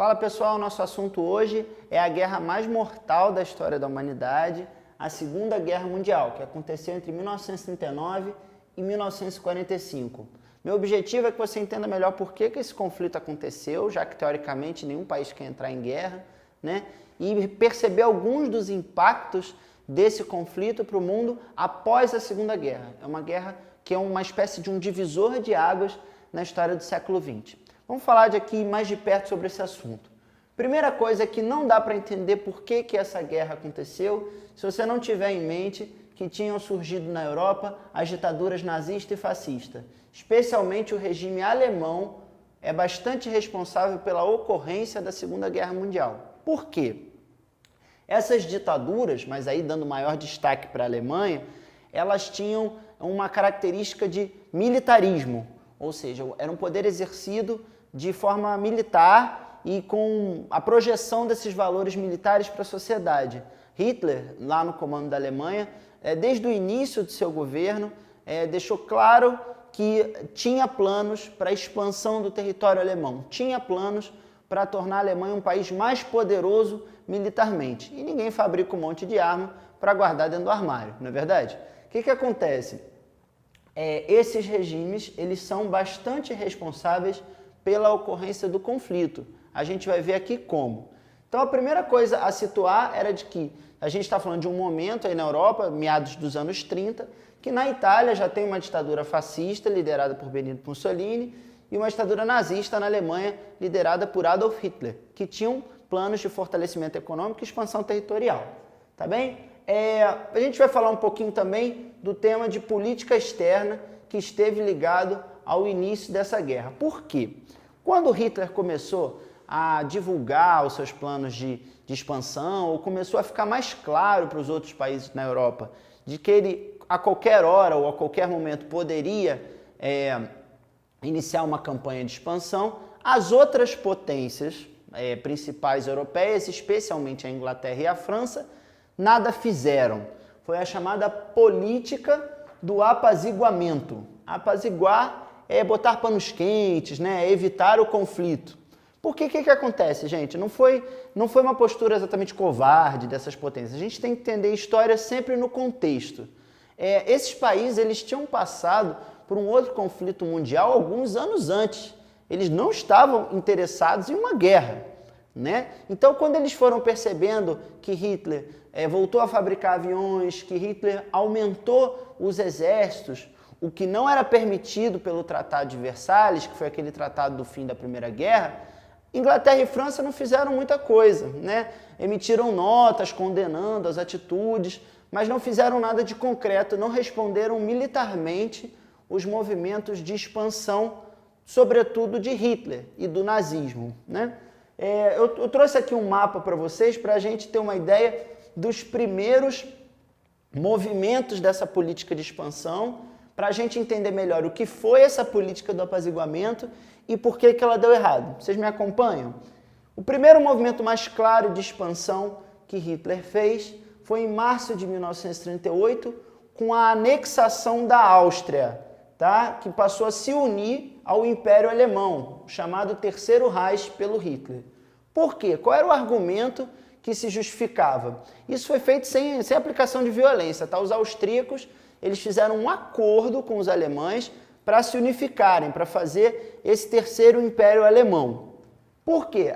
Fala pessoal, nosso assunto hoje é a guerra mais mortal da história da humanidade, a Segunda Guerra Mundial, que aconteceu entre 1939 e 1945. Meu objetivo é que você entenda melhor por que esse conflito aconteceu, já que teoricamente nenhum país quer entrar em guerra, né? E perceber alguns dos impactos desse conflito para o mundo após a Segunda Guerra. É uma guerra que é uma espécie de um divisor de águas na história do século XX. Vamos falar aqui mais de perto sobre esse assunto. Primeira coisa é que não dá para entender por que essa guerra aconteceu se você não tiver em mente que tinham surgido na Europa as ditaduras nazista e fascista. Especialmente o regime alemão é bastante responsável pela ocorrência da Segunda Guerra Mundial. Por quê? Essas ditaduras, mas aí dando maior destaque para a Alemanha, elas tinham uma característica de militarismo, ou seja, era um poder exercido de forma militar e com a projeção desses valores militares para a sociedade. Hitler, lá no comando da Alemanha, desde o início do seu governo, deixou claro que tinha planos para a expansão do território alemão, tinha planos para tornar a Alemanha um país mais poderoso militarmente. E ninguém fabrica um monte de arma para guardar dentro do armário, não é verdade? O que acontece? Esses regimes, eles são bastante responsáveis pela ocorrência do conflito. A gente vai ver aqui como. Então, a primeira coisa a situar era de que a gente está falando de um momento aí na Europa, meados dos anos 30, que na Itália já tem uma ditadura fascista liderada por Benito Mussolini e uma ditadura nazista na Alemanha liderada por Adolf Hitler, que tinham planos de fortalecimento econômico e expansão territorial. Tá bem? A gente vai falar um pouquinho também do tema de política externa que esteve ligado ao início dessa guerra. Por quê? Quando Hitler começou a divulgar os seus planos de expansão, ou começou a ficar mais claro para os outros países na Europa, de que ele a qualquer hora ou a qualquer momento poderia iniciar uma campanha de expansão, as outras potências principais europeias, especialmente a Inglaterra e a França, nada fizeram. Foi a chamada política do apaziguamento. Apaziguar é botar panos quentes, né? Evitar o conflito. Por que acontece, gente? Não foi uma postura exatamente covarde dessas potências. A gente tem que entender a história sempre no contexto. Esses países, eles tinham passado por um outro conflito mundial alguns anos antes. Eles não estavam interessados em uma guerra, né? Então, quando eles foram percebendo que Hitler voltou a fabricar aviões, que Hitler aumentou os exércitos, o que não era permitido pelo Tratado de Versalhes, que foi aquele tratado do fim da Primeira Guerra, Inglaterra e França não fizeram muita coisa, né? Emitiram notas condenando as atitudes, mas não fizeram nada de concreto, não responderam militarmente os movimentos de expansão, sobretudo de Hitler e do nazismo, né? Eu trouxe aqui um mapa para vocês para a gente ter uma ideia dos primeiros movimentos dessa política de expansão, para a gente entender melhor o que foi essa política do apaziguamento e por que ela deu errado. Vocês me acompanham? O primeiro movimento mais claro de expansão que Hitler fez foi em março de 1938, com a anexação da Áustria, tá? Que passou a se unir ao Império Alemão, chamado Terceiro Reich pelo Hitler. Por quê? Qual era o argumento que se justificava? Isso foi feito sem aplicação de violência, tá? Os austríacos, eles fizeram um acordo com os alemães para se unificarem, para fazer esse terceiro império alemão. Por quê?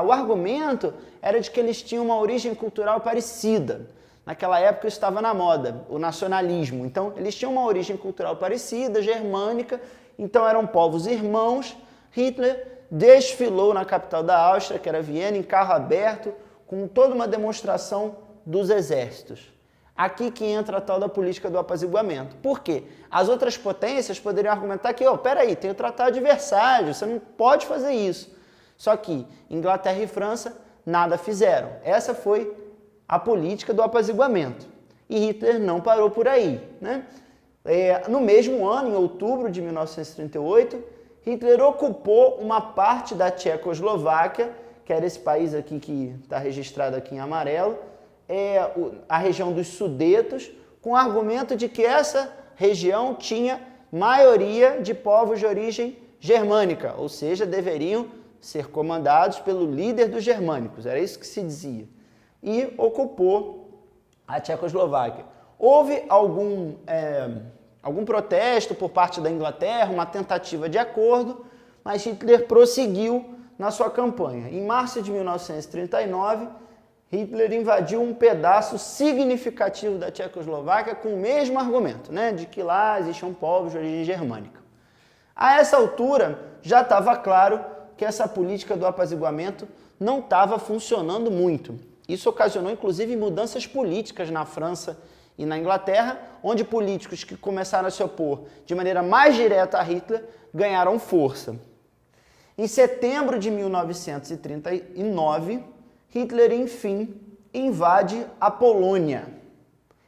O argumento era de que eles tinham uma origem cultural parecida. Naquela época isso estava na moda, o nacionalismo. Então, eles tinham uma origem cultural parecida, germânica, então eram povos irmãos. Hitler desfilou na capital da Áustria, que era Viena, em carro aberto, com toda uma demonstração dos exércitos. Aqui que entra a tal da política do apaziguamento. Por quê? As outras potências poderiam argumentar que, peraí, tem o Tratado de Versalhes, você não pode fazer isso. Só que Inglaterra e França nada fizeram. Essa foi a política do apaziguamento. E Hitler não parou por aí, né? No mesmo ano, em outubro de 1938, Hitler ocupou uma parte da Tchecoslováquia, que era esse país aqui que está registrado aqui em amarelo, a região dos Sudetos, com o argumento de que essa região tinha maioria de povos de origem germânica, ou seja, deveriam ser comandados pelo líder dos germânicos, era isso que se dizia, e ocupou a Tchecoslováquia. Houve algum protesto por parte da Inglaterra, uma tentativa de acordo, mas Hitler prosseguiu na sua campanha. Em março de 1939, Hitler invadiu um pedaço significativo da Tchecoslováquia com o mesmo argumento, né, de que lá existiam povos de origem germânica. A essa altura, já estava claro que essa política do apaziguamento não estava funcionando muito. Isso ocasionou, inclusive, mudanças políticas na França e na Inglaterra, onde políticos que começaram a se opor de maneira mais direta a Hitler ganharam força. Em setembro de 1939, Hitler, enfim, invade a Polônia.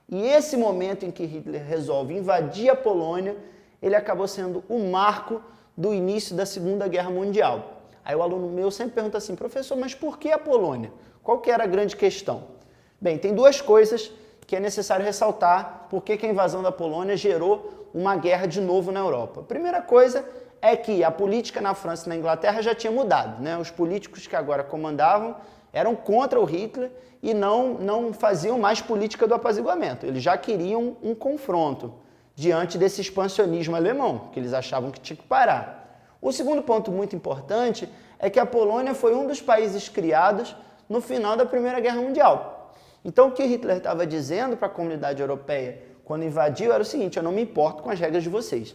E esse momento em que Hitler resolve invadir a Polônia, ele acabou sendo o marco do início da Segunda Guerra Mundial. Aí o aluno meu sempre pergunta assim, professor, mas por que a Polônia? Qual que era a grande questão? Bem, tem duas coisas que é necessário ressaltar por que a invasão da Polônia gerou uma guerra de novo na Europa. A primeira coisa é que a política na França e na Inglaterra já tinha mudado, né? Os políticos que agora comandavam eram contra o Hitler e não faziam mais política do apaziguamento. Eles já queriam um confronto diante desse expansionismo alemão, que eles achavam que tinha que parar. O segundo ponto muito importante é que a Polônia foi um dos países criados no final da Primeira Guerra Mundial. Então o que Hitler estava dizendo para a comunidade europeia quando invadiu era o seguinte, eu não me importo com as regras de vocês.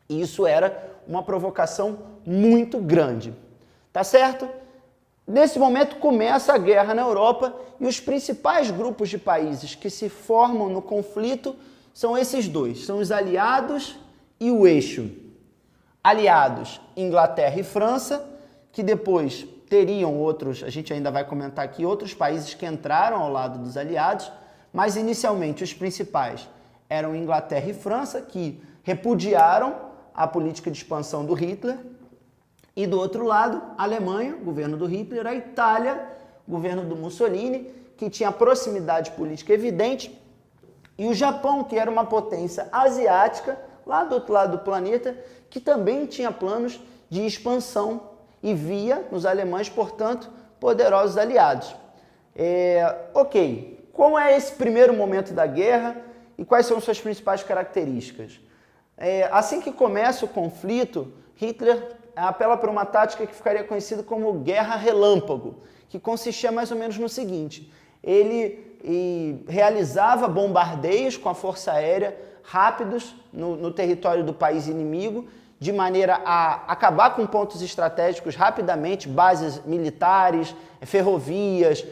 E isso era uma provocação muito grande. Tá certo? Nesse momento começa a guerra na Europa e os principais grupos de países que se formam no conflito são esses dois, são os aliados e o eixo. Aliados, Inglaterra e França, que depois teriam outros, a gente ainda vai comentar aqui, outros países que entraram ao lado dos aliados, mas inicialmente os principais eram Inglaterra e França, que repudiaram a política de expansão do Hitler, e do outro lado, a Alemanha, governo do Hitler, a Itália, governo do Mussolini, que tinha proximidade política evidente, e o Japão, que era uma potência asiática, lá do outro lado do planeta, que também tinha planos de expansão e via nos alemães, portanto, poderosos aliados. Ok, como é esse primeiro momento da guerra e quais são suas principais características? Assim que começa o conflito, Hitler apela para uma tática que ficaria conhecida como Guerra Relâmpago, que consistia mais ou menos no seguinte, ele realizava bombardeios com a força aérea rápidos no território do país inimigo, de maneira a acabar com pontos estratégicos rapidamente, bases militares, ferrovias,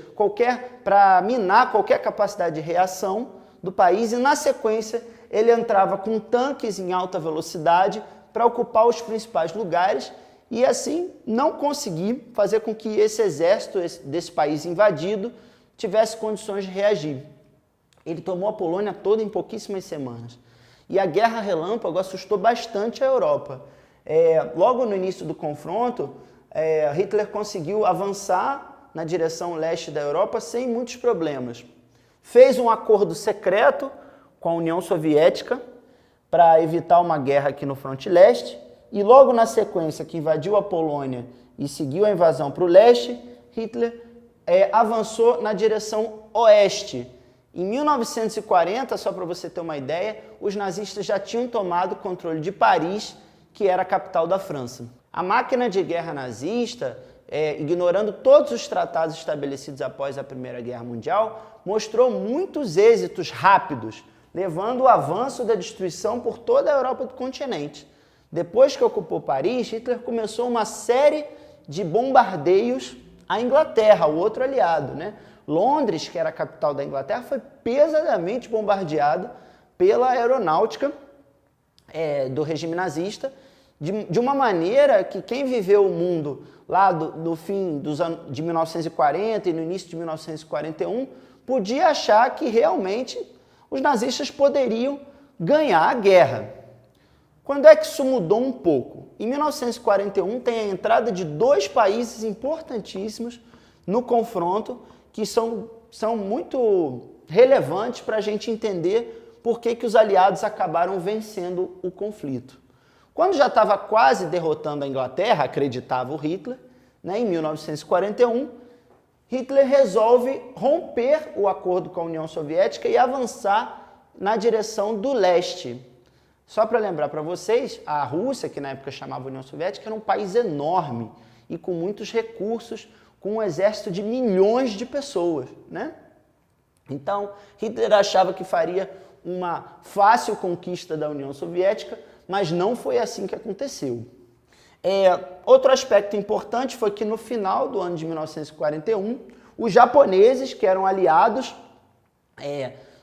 para minar qualquer capacidade de reação do país, e na sequência ele entrava com tanques em alta velocidade para ocupar os principais lugares e assim não conseguir fazer com que esse exército desse país invadido tivesse condições de reagir. Ele tomou a Polônia toda em pouquíssimas semanas. E a Guerra Relâmpago assustou bastante a Europa. Logo no início do confronto, Hitler conseguiu avançar na direção leste da Europa sem muitos problemas. Fez um acordo secreto com a União Soviética para evitar uma guerra aqui no fronte leste, e logo na sequência que invadiu a Polônia e seguiu a invasão para o leste, Hitler avançou na direção oeste. Em 1940, só para você ter uma ideia, os nazistas já tinham tomado o controle de Paris, que era a capital da França. A máquina de guerra nazista, ignorando todos os tratados estabelecidos após a Primeira Guerra Mundial, mostrou muitos êxitos rápidos, levando o avanço da destruição por toda a Europa do continente. Depois que ocupou Paris, Hitler começou uma série de bombardeios à Inglaterra, o outro aliado, né? Londres, que era a capital da Inglaterra, foi pesadamente bombardeada pela aeronáutica do regime nazista, de uma maneira que quem viveu o mundo lá no fim de 1940 e no início de 1941 podia achar que realmente os nazistas poderiam ganhar a guerra. Quando é que isso mudou um pouco? Em 1941 tem a entrada de dois países importantíssimos no confronto, que são muito relevantes para a gente entender por que os aliados acabaram vencendo o conflito. Quando já estava quase derrotando a Inglaterra, acreditava o Hitler, né, em 1941, Hitler resolve romper o acordo com a União Soviética e avançar na direção do leste. Só para lembrar para vocês, a Rússia, que na época chamava União Soviética, era um país enorme e com muitos recursos, com um exército de milhões de pessoas, né? Então, Hitler achava que faria uma fácil conquista da União Soviética, mas não foi assim que aconteceu. Outro aspecto importante foi que no final do ano de 1941, os japoneses, que eram aliados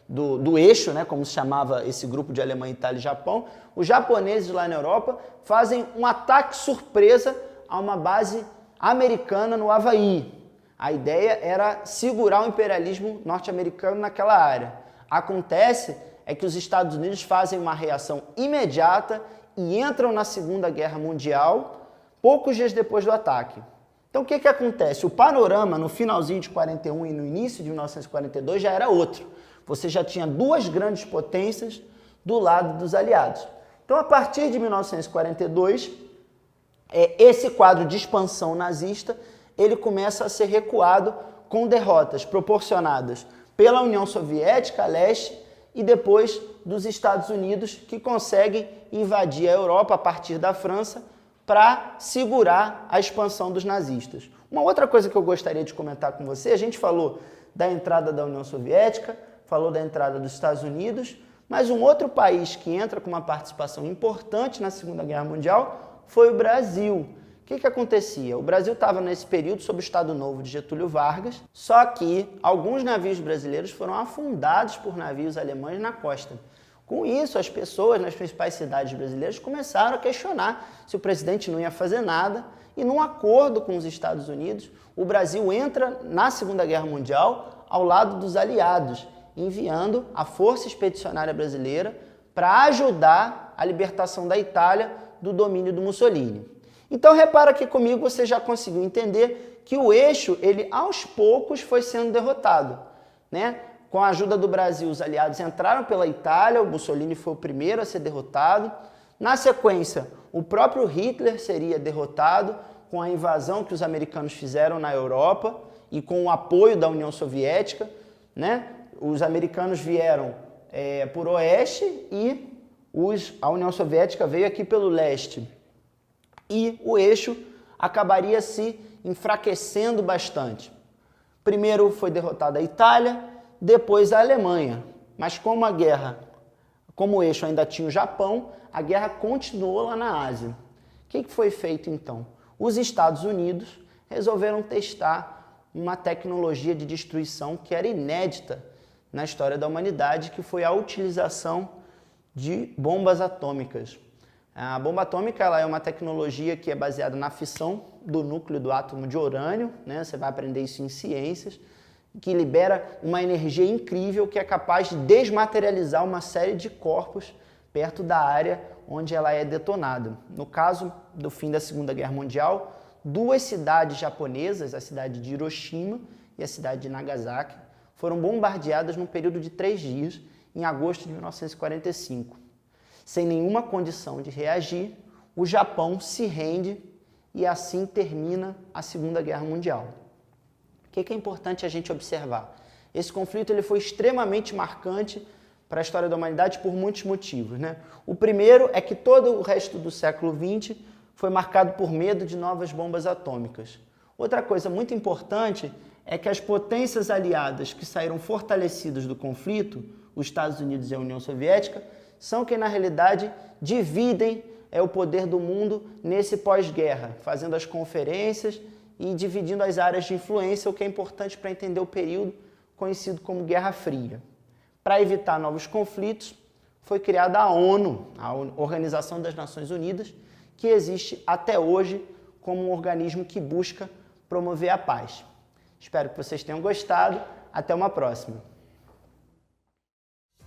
do eixo, né, como se chamava esse grupo de Alemanha, Itália e Japão, os japoneses lá na Europa fazem um ataque surpresa a uma base americana no Havaí. A ideia era segurar o imperialismo norte-americano naquela área. Acontece que os Estados Unidos fazem uma reação imediata e entram na Segunda Guerra Mundial poucos dias depois do ataque. Então o que acontece? O panorama no finalzinho de 41 e no início de 1942 já era outro. Você já tinha duas grandes potências do lado dos aliados. Então a partir de 1942, esse quadro de expansão nazista ele começa a ser recuado com derrotas proporcionadas pela União Soviética a leste e depois dos Estados Unidos, que conseguem invadir a Europa a partir da França para segurar a expansão dos nazistas. Uma outra coisa que eu gostaria de comentar com você, a gente falou da entrada da União Soviética, falou da entrada dos Estados Unidos, mas um outro país que entra com uma participação importante na Segunda Guerra Mundial foi o Brasil. O que acontecia? O Brasil estava nesse período sob o Estado Novo de Getúlio Vargas, só que alguns navios brasileiros foram afundados por navios alemães na costa. Com isso, as pessoas nas principais cidades brasileiras começaram a questionar se o presidente não ia fazer nada, e num acordo com os Estados Unidos, o Brasil entra na Segunda Guerra Mundial ao lado dos aliados, enviando a Força Expedicionária Brasileira para ajudar a libertação da Itália do domínio do Mussolini. Então repara que comigo você já conseguiu entender que o eixo, ele aos poucos foi sendo derrotado, né? Com a ajuda do Brasil, os aliados entraram pela Itália, o Mussolini foi o primeiro a ser derrotado. Na sequência, o próprio Hitler seria derrotado com a invasão que os americanos fizeram na Europa e com o apoio da União Soviética, né? Os americanos vieram por oeste e a União Soviética veio aqui pelo leste. E o eixo acabaria se enfraquecendo bastante. Primeiro foi derrotada a Itália, depois a Alemanha. Mas como o eixo ainda tinha o Japão, a guerra continuou lá na Ásia. O que foi feito então? Os Estados Unidos resolveram testar uma tecnologia de destruição que era inédita na história da humanidade, que foi a utilização de bombas atômicas. A bomba atômica ela é uma tecnologia que é baseada na fissão do núcleo do átomo de urânio, né? Você vai aprender isso em ciências, que libera uma energia incrível que é capaz de desmaterializar uma série de corpos perto da área onde ela é detonada. No caso do fim da Segunda Guerra Mundial, duas cidades japonesas, a cidade de Hiroshima e a cidade de Nagasaki, foram bombardeadas num período de 3 dias, em agosto de 1945. Sem nenhuma condição de reagir, o Japão se rende e assim termina a Segunda Guerra Mundial. O que é importante a gente observar? Esse conflito ele foi extremamente marcante para a história da humanidade por muitos motivos, né? O primeiro é que todo o resto do século XX foi marcado por medo de novas bombas atômicas. Outra coisa muito importante é que as potências aliadas que saíram fortalecidas do conflito, os Estados Unidos e a União Soviética, são quem na realidade dividem o poder do mundo nesse pós-guerra, fazendo as conferências e dividindo as áreas de influência, o que é importante para entender o período conhecido como Guerra Fria. Para evitar novos conflitos, foi criada a ONU, a Organização das Nações Unidas, que existe até hoje como um organismo que busca promover a paz. Espero que vocês tenham gostado. Até uma próxima.